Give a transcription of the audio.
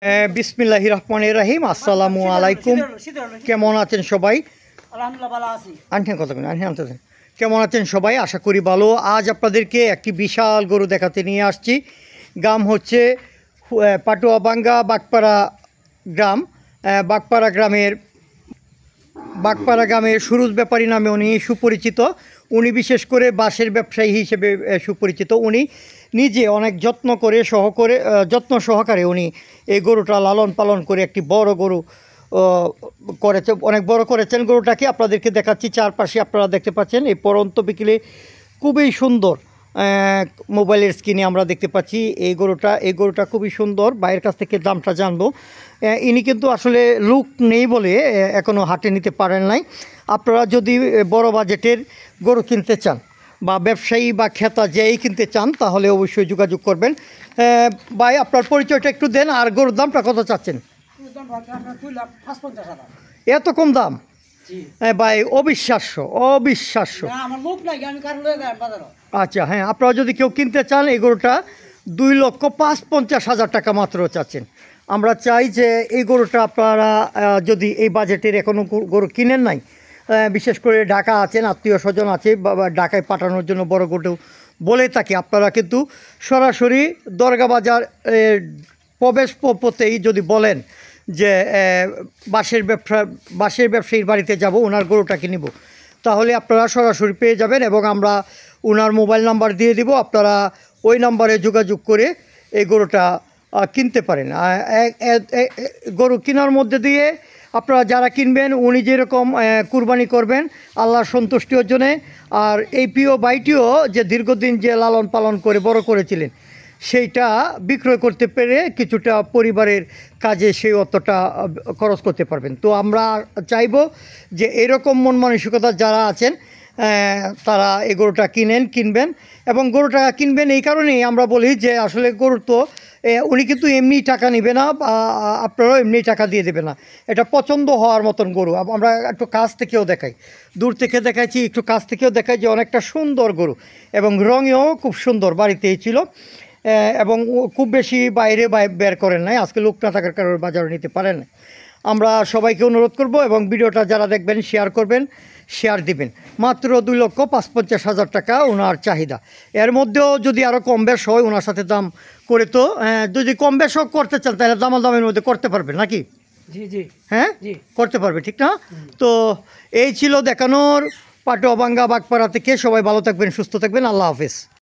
বিসমিল্লাহির রহমানির রহিম। আসসালামু আলাইকুম। কেমন আছেন সবাই? আলহামদুলিল্লাহ ভালো আছি। কেমন আছেন সবাই? আশা করি ভালো। আজ আপনাদেরকে একটি বিশাল গরু দেখাতে নিয়ে আসছি। গ্রাম হচ্ছে পাটুয়াবাঙ্গা বাগপাড়া গ্রাম। বাগপাড়া গ্রামের সুরুজ ব্যাপারী নামে উনি সুপরিচিত। উনি বিশেষ করে বাঁশের ব্যবসায়ী হিসেবে সুপরিচিত। উনি নিজে অনেক যত্ন সহকারে উনি এই গরুটা লালন পালন করে একটি বড় গরু করেছে, অনেক বড় করেছেন। গরুটাকে আপনাদেরকে দেখাচ্ছি। চারপাশে আপনারা দেখতে পাচ্ছেন এই পরন্ত বিকেলে খুবই সুন্দর মোবাইলের স্ক্রিনে আমরা দেখতে পাচ্ছি এই গরুটা খুবই সুন্দর। ভাইয়ের কাছ থেকে দামটা জানবো। ইনি কিন্তু আসলে লুক নেই বলে এখনও হাটে নিতে পারেন নাই। আপনারা যদি বড় বাজেটের গরু কিনতে চান বা ব্যবসায়ী বা ক্রেতা যেই কিনতে চান তাহলে অবশ্যই যোগাযোগ করবেন। ভাই, আপনার পরিচয়টা একটু দেন, আর গরুর দামটা কত চাচ্ছেন? এত কম দাম? ভাই, অবিশ্বাস্য। আচ্ছা, হ্যাঁ, আপনারা যদি কেউ কিনতে চান এই গরুটা 2,50,000 টাকা মাত্র চাচ্ছেন। আমরা চাই যে এই গরুটা আপনারা যদি এই বাজেটের এখনও গরু কিনেন নাই, বিশেষ করে ঢাকা আছেন, আত্মীয় স্বজন আছে বা ঢাকায় পাঠানোর জন্য বড় গরু বলে থাকি, আপনারা কিন্তু সরাসরি দরগা বাজার প্রবেশ পথেই যদি বলেন যে বাঁশের ব্যবসায়ীর বাড়িতে যাব, ওনার গরুটাকে নিব, তাহলে আপনারা সরাসরি পেয়ে যাবেন এবং আমরা ওনার মোবাইল নাম্বার দিয়ে দিব। আপনারা ওই নাম্বারে যোগাযোগ করে এই গরুটা কিনতে পারেন। গরু কেনার মধ্যে দিয়ে আপনারা যারা কিনবেন, উনি যেরকম কুরবানি করবেন আল্লাহর সন্তুষ্টি অর্জনে, আর এই প্রিয় ভাইটিও যে দীর্ঘদিন যে লালন পালন করে বড় করেছিলেন সেইটা বিক্রয় করতে পেরে কিছুটা পরিবারের কাজে সেই অর্থটা খরচ করতে পারবেন। তো আমরা চাইব যে এরকম মন মানসিকতা যারা আছেন তারা এই গরুটা কিনবেন। এবং গরুটা কিনবেন এই কারণেই আমরা বলি যে আসলে গরু তো উনি কিন্তু এমনি টাকা নেবে না, বা আপনারাও এমনি টাকা দিয়ে দেবে না। এটা পছন্দ হওয়ার মতন গরু। আমরা একটু কাছ থেকেও দেখাই, দূর থেকে দেখাইছি, একটু কাছ থেকেও দেখাই যে অনেকটা সুন্দর গরু এবং রঙেও খুব সুন্দর। বাড়িতেই ছিল এবং খুব বেশি বাইরে বের করেন নাই। আজকে লোক না থাকার কারণে বাজারে নিতে পারেন না। আমরা সবাইকে অনুরোধ করব এবং ভিডিওটা যারা দেখবেন শেয়ার করবেন, শেয়ার দিবেন। মাত্র 2,50,000 টাকা ওনার চাহিদা। এর মধ্যেও যদি আরও কম বেশ হয় ওনার সাথে দাম করে, তো যদি কম বেশও করতে চান তাহলে দামের মধ্যে করতে পারবেন নাকি? জি জি, হ্যাঁ, করতে পারবে, ঠিক না? তো এই ছিল দেখানোর পাটুয়াবাঙ্গা বাগপাড়া থেকে। সবাই ভালো থাকবেন, সুস্থ থাকবেন। আল্লাহ হাফেজ।